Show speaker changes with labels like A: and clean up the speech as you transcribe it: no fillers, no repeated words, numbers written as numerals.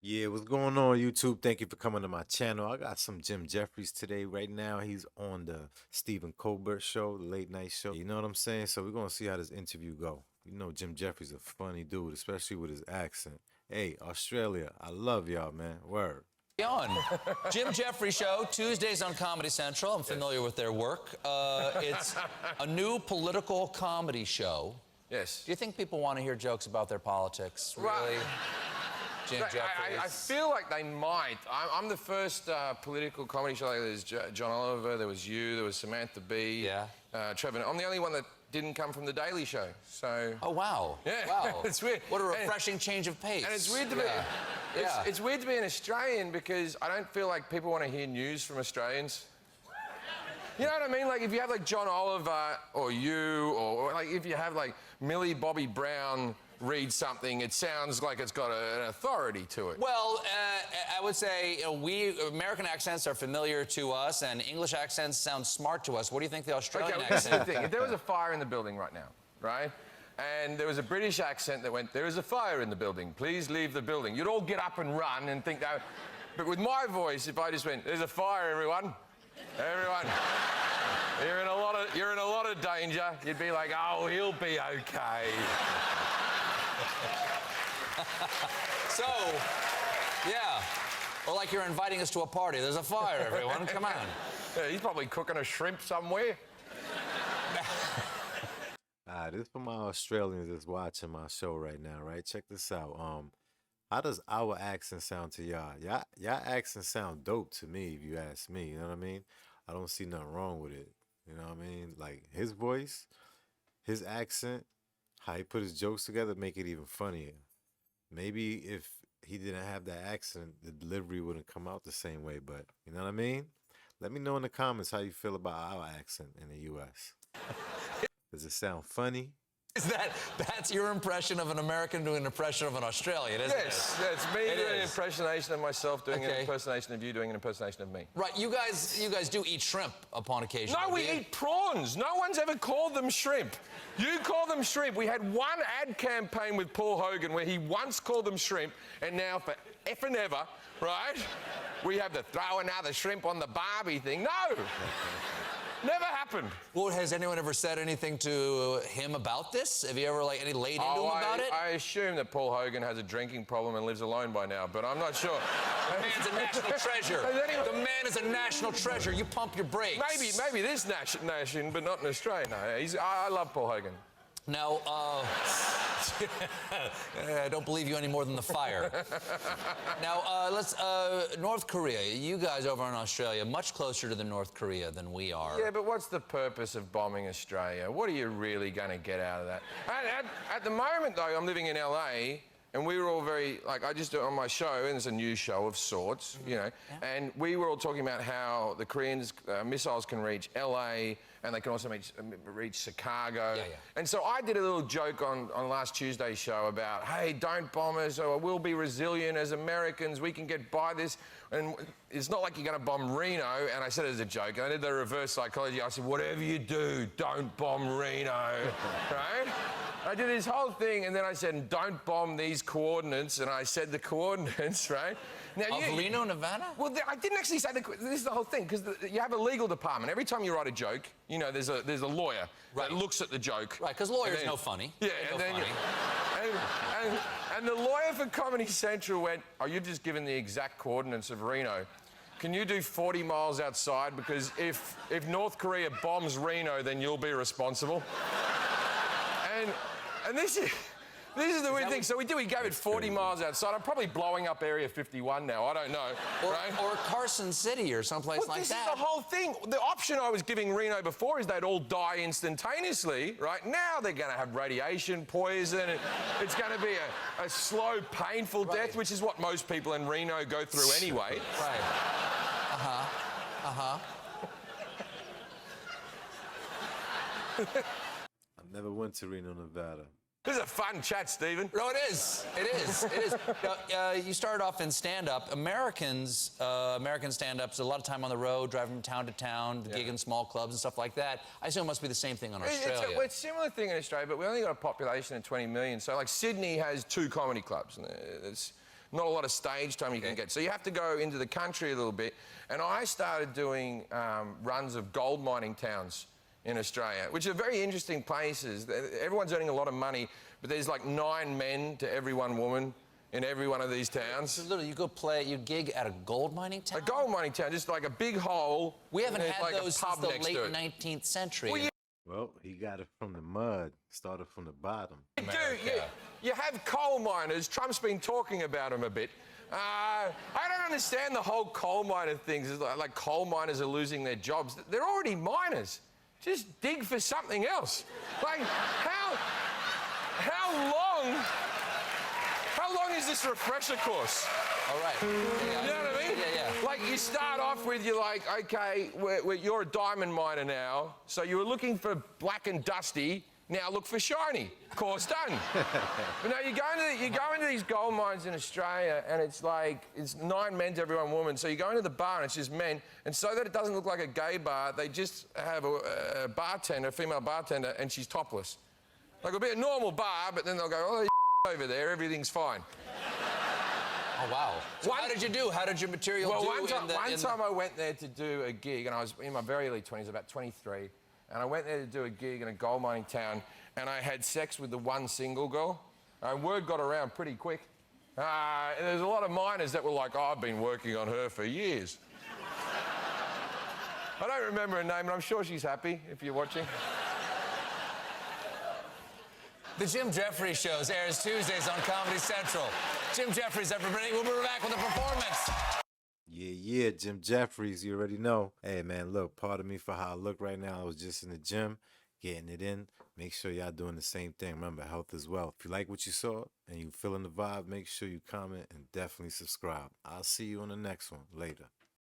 A: Yeah, what's going on, YouTube? Thank you for coming to my channel. I got some Jim Jefferies today. Right now, he's on the Stephen Colbert show, the late night show. You know what I'm saying? So we're gonna see how this interview go. You know, Jim Jefferies a funny dude, especially with his accent. Hey, Australia, I love y'all, man. Word.
B: On Jim Jefferies Show, Tuesdays on Comedy Central. I'm familiar with their work. It's a new political comedy show.
C: Yes.
B: Do you think people want to hear jokes about their politics? Really?
C: Right.
B: Jim Jefferies?
C: I feel like they might. I'm the first political comedy show. Like there's John Oliver, there was you, there was Samantha Bee,
B: Yeah.
C: Trevor. I'm the only one that didn't come from The Daily Show. So.
B: Oh, wow.
C: Yeah.
B: Wow.
C: It's weird.
B: What a refreshing change of pace.
C: And it's weird to be.
B: Yeah.
C: It's weird to be an Australian because I don't feel like people want to hear news from Australians. You know what I mean? Like if you have like John Oliver or you, or like if you have like Millie Bobby Brown read something, it sounds like it's got an authority to it.
B: Well, I would say we American accents are familiar to us, and English accents sound smart to us. What do you think the Australian
C: Okay, well, this is the
B: accent?
C: thing. If there was a fire in the building right now, right? And there was a British accent that went, "There is a fire in the building. Please leave the building." You'd all get up and run and think that. But with my voice, if I just went, "There's a fire, everyone. Everyone. You're in a lot of danger." You'd be like, "Oh, he'll be okay."
B: So, yeah. Or like you're inviting us to a party. There's a fire, everyone. Come on.
C: Yeah, he's probably cooking a shrimp somewhere.
A: This for my Australians that's watching my show right now, right? Check this out. How does our accent sound to y'all? Y'all accent sound dope to me, if you ask me. You know what I mean? I don't see nothing wrong with it. You know what I mean? Like his voice, his accent, how he put his jokes together, make it even funnier. Maybe if he didn't have that accent, the delivery wouldn't come out the same way. But you know what I mean? Let me know in the comments how you feel about our accent in the U.S. Does it sound funny?
B: That's your impression of an American doing an impression of an Australian, isn't it?
C: Yes, it's me
B: It
C: doing an
B: is.
C: impersonation of myself, doing an
B: Okay.
C: impersonation of you, doing an impersonation of me.
B: Right, you guys do eat shrimp upon occasion.
C: No,
B: do
C: we
B: you?
C: eat prawns. No one's ever called them shrimp. You call them shrimp. We had one ad campaign with Paul Hogan where he once called them shrimp, and now for effing ever, right, we have the throw another shrimp on the Barbie thing. No! Never happened.
B: Well, has anyone ever said anything to him about this? Have you ever, like, any laid into him about it?
C: I assume that Paul Hogan has a drinking problem and lives alone by now, but I'm not sure.
B: The man's a national treasure.
C: Has anyone-
B: The man is a national treasure. You pump your brakes.
C: Maybe this nation, but not in Australia. No, I love Paul Hogan.
B: Now, I don't believe you any more than the fire. Now, North Korea. You guys over in Australia, much closer to the North Korea than we are.
C: Yeah, but what's the purpose of bombing Australia? What are you really going to get out of that? At the moment, though, I'm living in LA, and we were all very, like, I just do it on my show, and it's a news show of sorts, you know, and we were all talking about how the Koreans' missiles can reach LA, and they can also reach Chicago.
B: Yeah.
C: And so I did a little joke on last Tuesday's show about, hey, don't bomb us, or we'll be resilient as Americans, we can get by this. And it's not like you're going to bomb Reno. And I said it as a joke. And I did the reverse psychology. I said, whatever you do, don't bomb Reno, right? I did this whole thing, and then I said, don't bomb these coordinates, and I said the coordinates, right? Now,
B: Of Reno, Nevada?
C: Well, I didn't actually say this is the whole thing, because you have a legal department. Every time you write a joke, you know, there's a lawyer that looks at the joke.
B: Right, because lawyers
C: and then-
B: know funny.
C: Yeah,
B: They
C: and
B: know
C: then
B: funny.
C: and the lawyer for Comedy Central went, "Oh, you've just given the exact coordinates of Reno. Can you do 40 miles outside? Because if North Korea bombs Reno, then you'll be responsible." And this is the weird thing. So we gave it 40 miles outside. I'm probably blowing up Area 51 now. I don't know. Right?
B: Or Carson City or someplace
C: Well,
B: like
C: this
B: that.
C: is the whole thing. The option I was giving Reno before is they'd all die instantaneously, right? Now they're going to have radiation poison. And it's going to be a slow, painful death, which is what most people in Reno go through anyway.
B: Right.
A: I never went to Reno, Nevada.
C: This is a fun chat, Stephen.
B: No, it is. It is. It is. Now, you started off in stand-up. American stand-ups, a lot of time on the road, driving from town to town, gig in small clubs and stuff like that. I assume it must be the same thing on Australia.
C: It's a similar thing in Australia, but we only got a population of 20 million. So, like, Sydney has 2 comedy clubs. And not a lot of stage time you can get. So you have to go into the country a little bit. And I started doing runs of gold mining towns in Australia, which are very interesting places. Everyone's earning a lot of money, but there's like 9 men to every 1 woman in every one of these towns.
B: So literally, you gig at a gold mining town?
C: A gold mining town, just like a big hole.
B: We haven't had
C: like
B: those since the late 19th century.
C: Well,
A: Well, he got it from the mud, started from the bottom.
C: You have coal miners. Trump's been talking about them a bit. I don't understand the whole coal miner thing. It's like coal miners are losing their jobs. They're already miners. Just dig for something else. Like, how long is this refresher course?
B: All right.
C: You know what I mean?
B: Yeah.
C: Like, you start off with, you're like, okay, you're a diamond miner now, so you were looking for black and dusty, now look for shiny. Course done. But now you go into these gold mines in Australia, and it's 9 men to every 1 woman, so you go into the bar and it's just men, and so that it doesn't look like a gay bar, they just have a bartender, a female bartender, and she's topless. Like, it'll be a normal bar, but then they'll go, oh, over there, everything's fine.
B: Oh, wow. So how did you do? How did your material do?
C: One time I went there to do a gig, and I was in my very early 20s, about 23, and I went there to do a gig in a gold mining town, and I had sex with the 1 single girl. Word got around pretty quick. And there's a lot of miners that were like, oh, I've been working on her for years. I don't remember her name, and I'm sure she's happy if you're watching.
B: The Jim Jefferies Show airs Tuesdays on Comedy Central. Jim Jefferies, everybody. We'll be back with a performance.
A: Yeah, Jim Jefferies, you already know. Hey, man, look, pardon me for how I look right now. I was just in the gym, getting it in. Make sure y'all doing the same thing. Remember, health is wealth. If you like what you saw and you feeling the vibe, make sure you comment and definitely subscribe. I'll see you on the next one. Later.